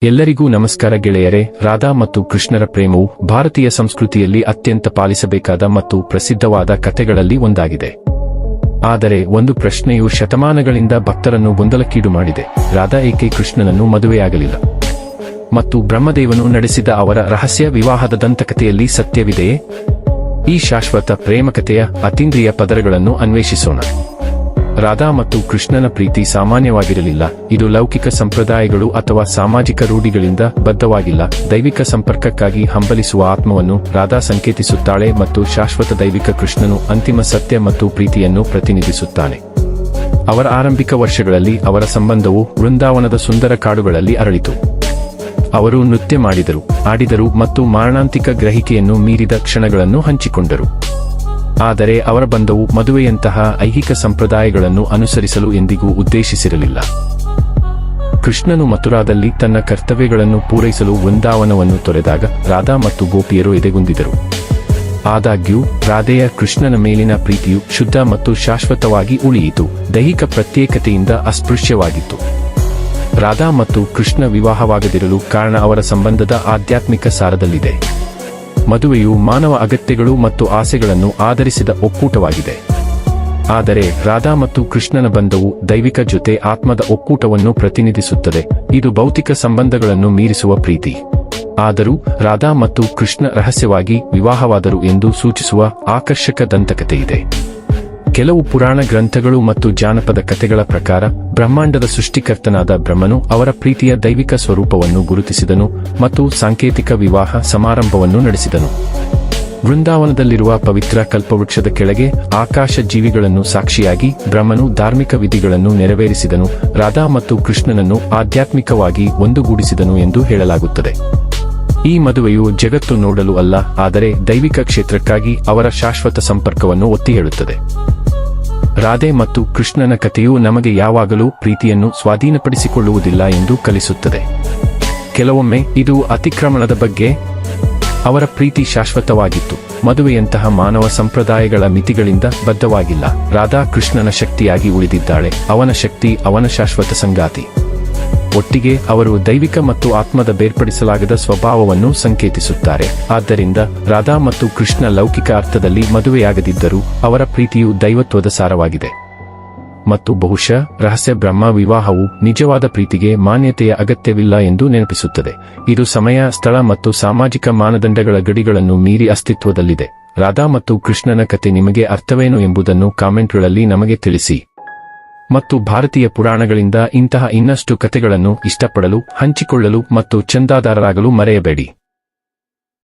ಎಲ್ಲರಿಗೂ ನಮಸ್ಕಾರ ಗೆಳೆಯರೇ. ರಾಧಾ ಮತ್ತು ಕೃಷ್ಣರ ಪ್ರೇಮವು ಭಾರತೀಯ ಸಂಸ್ಕೃತಿಯಲ್ಲಿ ಅತ್ಯಂತ ಪಾಲಿಸಬೇಕಾದ ಮತ್ತು ಪ್ರಸಿದ್ಧವಾದ ಕಥೆಗಳಲ್ಲಿ ಒಂದಾಗಿದೆ. ಆದರೆ ಒಂದು ಪ್ರಶ್ನೆಯು ಶತಮಾನಗಳಿಂದ ಭಕ್ತರನ್ನು ಗೊಂದಲಕ್ಕೀಡು ಮಾಡಿದೆ. ರಾಧಾ ಏಕೆ ಕೃಷ್ಣನನ್ನು ಮದುವೆಯಾಗಲಿಲ್ಲ? ಮತ್ತು ಬ್ರಹ್ಮದೇವನು ನಡೆಸಿದ ಅವರ ರಹಸ್ಯ ವಿವಾಹದ ದಂತಕಥೆಯಲ್ಲಿ ಸತ್ಯವಿದೆಯೇ? ಈ ಶಾಶ್ವತ ಪ್ರೇಮಕಥೆಯ ಅತೀಂದ್ರಿಯ ಪದರಗಳನ್ನು ಅನ್ವೇಷಿಸೋಣ. ರಾಧಾ ಮತ್ತು ಕೃಷ್ಣನ ಪ್ರೀತಿ ಸಾಮಾನ್ಯವಾಗಿರಲಿಲ್ಲ. ಇದು ಲೌಕಿಕ ಸಂಪ್ರದಾಯಗಳು ಅಥವಾ ಸಾಮಾಜಿಕ ರೂಢಿಗಳಿಂದ ಬದ್ಧವಾಗಿಲ್ಲ. ದೈವಿಕ ಸಂಪರ್ಕಕ್ಕಾಗಿ ಹಂಬಲಿಸುವ ಆತ್ಮವನ್ನು ರಾಧಾ ಸಂಕೇತಿಸುತ್ತಾಳೆ ಮತ್ತು ಶಾಶ್ವತ ದೈವಿಕ ಕೃಷ್ಣನು ಅಂತಿಮ ಸತ್ಯ ಮತ್ತು ಪ್ರೀತಿಯನ್ನು ಪ್ರತಿನಿಧಿಸುತ್ತಾನೆ. ಅವರ ಆರಂಭಿಕ ವರ್ಷಗಳಲ್ಲಿ ಅವರ ಸಂಬಂಧವು ವೃಂದಾವನದ ಸುಂದರ ಕಾಡುಗಳಲ್ಲಿ ಅರಳಿತು. ಅವರು ನೃತ್ಯ ಮಾಡಿದರು, ಆಡಿದರು ಮತ್ತು ಮಾರಣಾಂತಿಕ ಗ್ರಹಿಕೆಯನ್ನು ಮೀರಿದ ಕ್ಷಣಗಳನ್ನು ಹಂಚಿಕೊಂಡರು. ಆದರೆ ಅವರ ಬಂಧವು ಮದುವೆಯಂತಹ ಐಹಿಕ ಸಂಪ್ರದಾಯಗಳನ್ನು ಅನುಸರಿಸಲು ಎಂದಿಗೂ ಉದ್ದೇಶಿಸಿರಲಿಲ್ಲ. ಕೃಷ್ಣನು ಮಥುರಾದಲ್ಲಿ ತನ್ನ ಕರ್ತವ್ಯಗಳನ್ನು ಪೂರೈಸಲು ವೃಂದಾವನವನ್ನು ತೊರೆದಾಗ ರಾಧಾ ಮತ್ತು ಗೋಪಿಯರು ಎದೆಗುಂದಿದರು. ಆದಾಗ್ಯೂ ರಾಧೆಯ ಕೃಷ್ಣನ ಮೇಲಿನ ಪ್ರೀತಿಯು ಶುದ್ಧ ಮತ್ತು ಶಾಶ್ವತವಾಗಿ ಉಳಿಯಿತು, ದೈಹಿಕ ಪ್ರತ್ಯೇಕತೆಯಿಂದ ಅಸ್ಪೃಶ್ಯವಾಗಿತ್ತು. ರಾಧಾ ಮತ್ತು ಕೃಷ್ಣ ವಿವಾಹವಾಗದಿರಲು ಕಾರಣ ಅವರ ಸಂಬಂಧದ ಆಧ್ಯಾತ್ಮಿಕ ಸಾರದಲ್ಲಿದೆ. ಮದುವೆಯು ಮಾನವ ಅಗತ್ಯಗಳು ಮತ್ತು ಆಸೆಗಳನ್ನು ಆಧರಿಸಿದ ಒಕ್ಕೂಟವಾಗಿದೆ. ಆದರೆ ರಾಧಾ ಮತ್ತು ಕೃಷ್ಣನ ಬಂಧವು ದೈವಿಕ ಜೊತೆ ಆತ್ಮದ ಒಕ್ಕೂಟವನ್ನು ಪ್ರತಿನಿಧಿಸುತ್ತದೆ. ಇದು ಭೌತಿಕ ಸಂಬಂಧಗಳನ್ನು ಮೀರಿಸುವ ಪ್ರೀತಿ. ಆದರೂ ರಾಧಾ ಮತ್ತು ಕೃಷ್ಣ ರಹಸ್ಯವಾಗಿ ವಿವಾಹವಾದರು ಎಂದು ಸೂಚಿಸುವ ಆಕರ್ಷಕ ದಂತಕಥೆಯಿದೆ. ಕೆಲವು ಪುರಾಣ ಗ್ರಂಥಗಳು ಮತ್ತು ಜಾನಪದ ಕಥೆಗಳ ಪ್ರಕಾರ ಬ್ರಹ್ಮಾಂಡದ ಸೃಷ್ಟಿಕರ್ತನಾದ ಬ್ರಹ್ಮನು ಅವರ ಪ್ರೀತಿಯ ದೈವಿಕ ಸ್ವರೂಪವನ್ನು ಗುರುತಿಸಿದನು ಮತ್ತು ಸಾಂಕೇತಿಕ ವಿವಾಹ ಸಮಾರಂಭವನ್ನು ನಡೆಸಿದನು. ವೃಂದಾವನದಲ್ಲಿರುವ ಪವಿತ್ರ ಕಲ್ಪವೃಕ್ಷದ ಕೆಳಗೆ ಆಕಾಶ ಜೀವಿಗಳನ್ನು ಸಾಕ್ಷಿಯಾಗಿ ಬ್ರಹ್ಮನು ಧಾರ್ಮಿಕ ವಿಧಿಗಳನ್ನು ನೆರವೇರಿಸಿದನು. ರಾಧಾ ಮತ್ತು ಕೃಷ್ಣನನ್ನು ಆಧ್ಯಾತ್ಮಿಕವಾಗಿ ಒಂದುಗೂಡಿಸಿದನು ಎಂದು ಹೇಳಲಾಗುತ್ತದೆ. ಈ ಮದುವೆಯು ಜಗತ್ತು ನೋಡಲು ಅಲ್ಲ, ಆದರೆ ದೈವಿಕ ಕ್ಷೇತ್ರಕ್ಕಾಗಿ ಅವರ ಶಾಶ್ವತ ಸಂಪರ್ಕವನ್ನು ಒತ್ತಿ ಹೇಳುತ್ತದೆ. ರಾಧೆ ಮತ್ತು ಕೃಷ್ಣನ ಕಥೆಯು ನಮಗೆ ಯಾವಾಗಲೂ ಪ್ರೀತಿಯನ್ನು ಸ್ವಾಧೀನಪಡಿಸಿಕೊಳ್ಳುವುದಿಲ್ಲ ಎಂದು ಕಲಿಸುತ್ತದೆ. ಕೆಲವೊಮ್ಮೆ ಇದು ಅತಿಕ್ರಮಣದ ಬಗ್ಗೆ. ಅವರ ಪ್ರೀತಿ ಶಾಶ್ವತವಾಗಿತ್ತು, ಮದುವೆಯಂತಹ ಮಾನವ ಸಂಪ್ರದಾಯಗಳ ಮಿತಿಗಳಿಂದ ಬದ್ಧವಾಗಿಲ್ಲ. ರಾಧಾ ಕೃಷ್ಣನ ಶಕ್ತಿಯಾಗಿ ಉಳಿದಿದ್ದಾಳೆ, ಅವನ ಶಕ್ತಿ ಅವನ ಶಾಶ್ವತ ಸಂಗಾತಿ. ಒಟ್ಟಿಗೆ ಅವರು ದೈವಿಕ ಮತ್ತು ಆತ್ಮದ ಬೇರ್ಪಡಿಸಲಾಗದ ಸ್ವಭಾವವನ್ನು ಸಂಕೇತಿಸುತ್ತಾರೆ. ಆದ್ದರಿಂದ ರಾಧಾ ಮತ್ತು ಕೃಷ್ಣ ಲೌಕಿಕ ಅರ್ಥದಲ್ಲಿ ಮದುವೆಯಾಗದಿದ್ದರೂ ಅವರ ಪ್ರೀತಿಯು ದೈವತ್ವದ ಸಾರವಾಗಿದೆ. ಮತ್ತು ಬಹುಶಃ ರಹಸ್ಯ ಬ್ರಹ್ಮ ವಿವಾಹವು ನಿಜವಾದ ಪ್ರೀತಿಗೆ ಮಾನ್ಯತೆಯ ಅಗತ್ಯವಿಲ್ಲ ಎಂದು ನೆನಪಿಸುತ್ತದೆ. ಇದು ಸಮಯ, ಸ್ಥಳ ಮತ್ತು ಸಾಮಾಜಿಕ ಮಾನದಂಡಗಳ ಗಡಿಗಳನ್ನು ಮೀರಿ ಅಸ್ತಿತ್ವದಲ್ಲಿದೆ. ರಾಧಾ ಮತ್ತು ಕೃಷ್ಣನ ಕಥೆ ನಿಮಗೆ ಅರ್ಥವೇನು ಎಂಬುದನ್ನು ಕಾಮೆಂಟ್ಗಳಲ್ಲಿ ನಮಗೆ ತಿಳಿಸಿ. ಮತ್ತು ಭಾರತೀಯ ಪುರಾಣಗಳಿಂದ ಇಂತಹ ಇನ್ನಷ್ಟು ಕಥೆಗಳನ್ನು ಇಷ್ಟಪಡಲು, ಹಂಚಿಕೊಳ್ಳಲು ಮತ್ತು ಚಂದಾದಾರರಾಗಲು ಮರೆಯಬೇಡಿ.